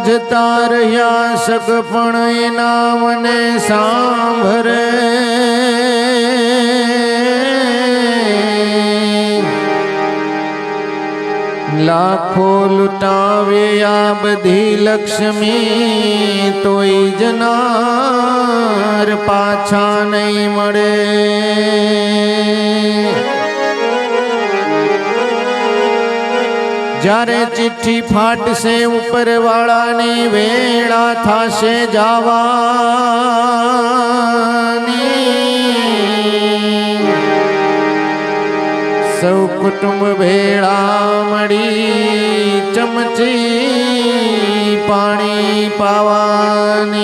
જતા રહ્યા સગપણ એના મને સાંભળે લાખો લૂટાવે આ બધી લક્ષ્મી તોય જનાર પાછા નહીં મળે જ્યારે ચિઠ્ઠી ફાટશે ઉપરવાળાની વેળા થાશે જવાની સૌ કુટુંબ ભેળા મળી ચમચી પાણી પાવાની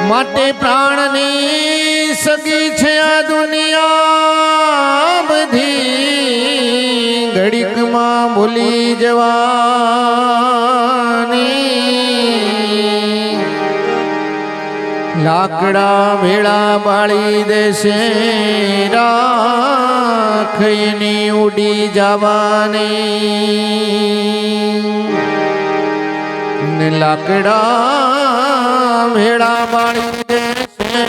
માટે પ્રાણની સગી છે આ દુનિયા બધી ઘડીકમાં ભૂલી જવાની લાકડા ભેળા બાળી દેશે રાખની ઉડી જવાની લાકડા ભેળા બાળી દેશે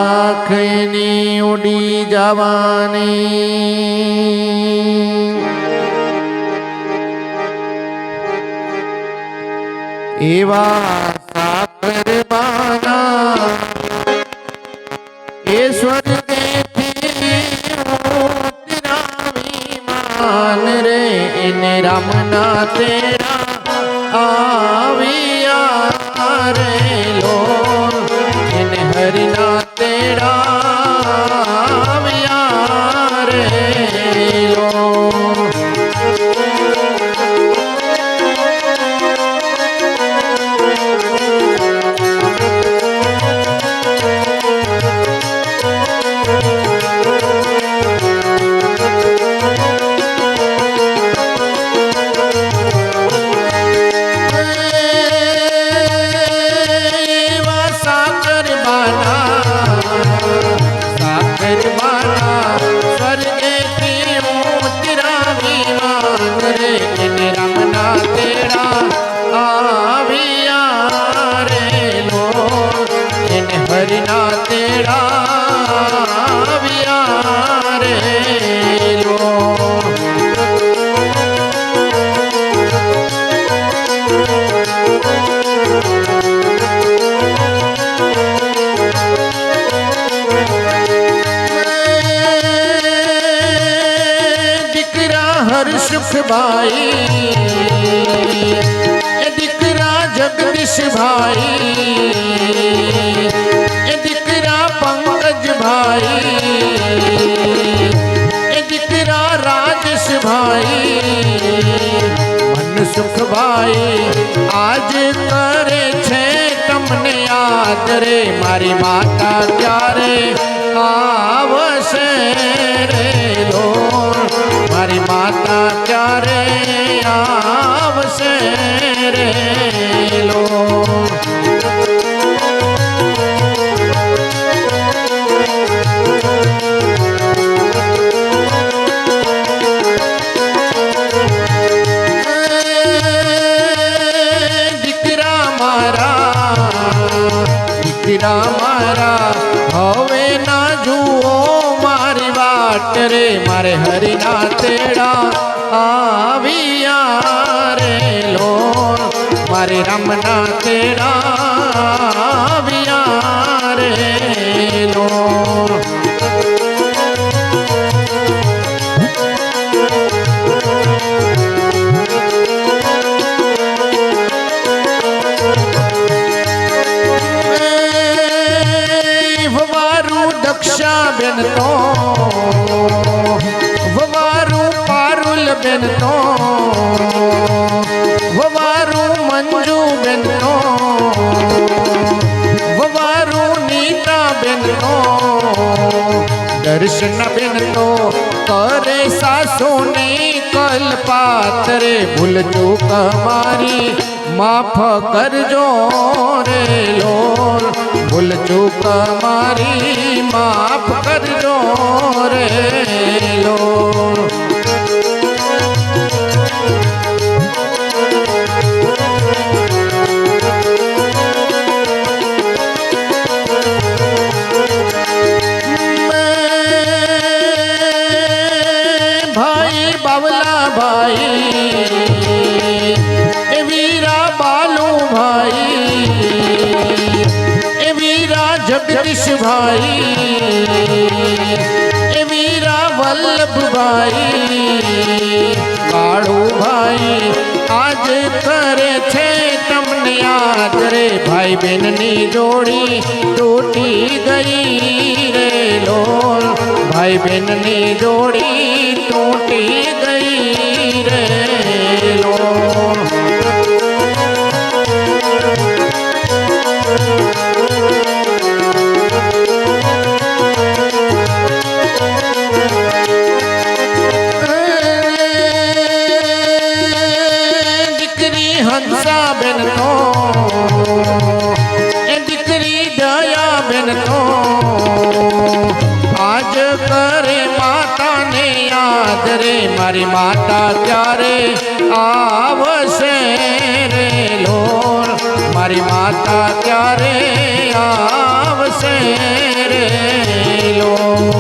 રાખની ઉડી જવાની એવા સાકરબાના એ સ્વર્ગેથી ઉતરાવી માન રે એને રામના તેરા આવ્યા રે લો એને હરિના તેરા આવ્યા રે લો હરિના તેડા આવ્યા રે લો દીકરા હર્ષભાઈ દીકરા જગદીશભાઈ એ દીકરા રાજેશભાઈ મનસુખભાઈ આજ કરે છે તમને યાદ રે મારી માતા ક્યારે આવશે રે લો મારી માતા ક્યારે આવશે રે લો મારા હવે ના જુઓ મારી વાટ રે મારે હરિના તેડા આવ્યા રે લો મારે રામના તેડા આવ્યા રે લો દક્ષાબેન તો વવારું પારુલ બેન તો વવારું મંજુબેન તો વવારું નીતાબેન તો दर्शन बिन तो करे सासू ने कल्पात रे भूल चूक मारी माफ करजो रे लोल भूल चूक मारी माफ करजो रे लोल। बावला भाई ए वीरा बालू भाई ए वीरा जगदीश भाई ए वीरा वल्लभ भाई काळू भाई आज करे छे तमने याद रे भाई बहन नी जोड़ी टूटी गई रे लोल भाई बहन नी जोड़ी टूटी गई रे लोल। दीकरी हंसा बेन तो ए दीकरी दया बेन तो आज करे माता ने याद रे मारी माता क्यारे आवशे रे लोल मारी माता क्यारे आवशे रे लोल।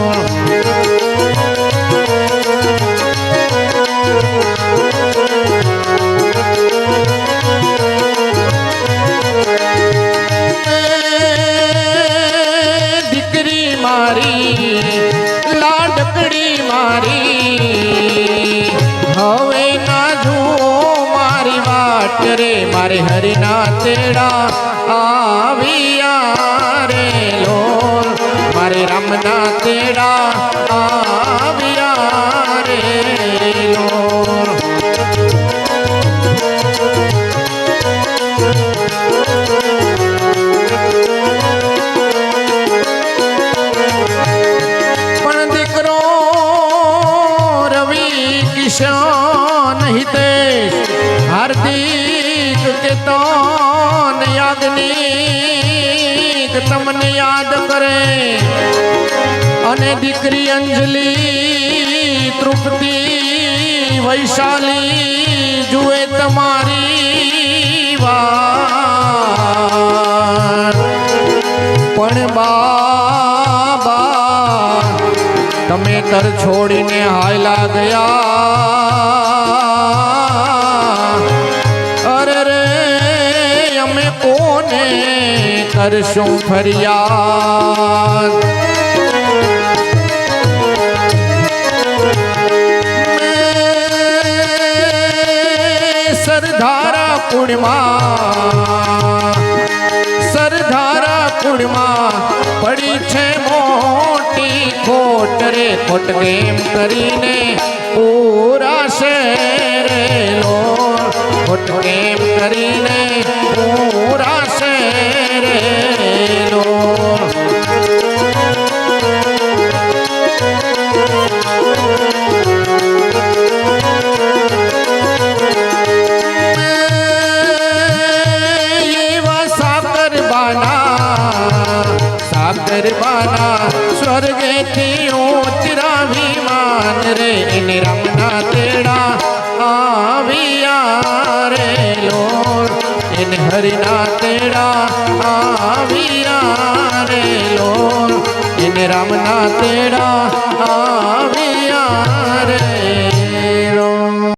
लाडकड़ी मारी हवे ना जुओ मारी वाट रे मारे हरिना तेड़ा आविया रे लोल मारे रामना तेड़ा आविया रे लोल। नहीं देश हार्दिक के तौन याग्निक तमने याद करे अने दीकरी अंजलि तृप्ति वैशाली जुए तमारी वार पण बाबा तमे तर छोड़ीने हायला गया अरे रे अमे कोने करशुं फरियाद। सरधारा पूर्णिमा सरधारा पूर्णिमा पड़ी छे मोटी खोट रे खोट केम करीने पूरा शहर लोल खोट केम करीने पूरा शहर लोल। सागरबाना स्वर्गे थी उतरा विमान रे इन रमना तेड़ा आविया रे लोल इन हरिना तेड़ा आविया रे लोल इन रमना तेड़ा आविया रे।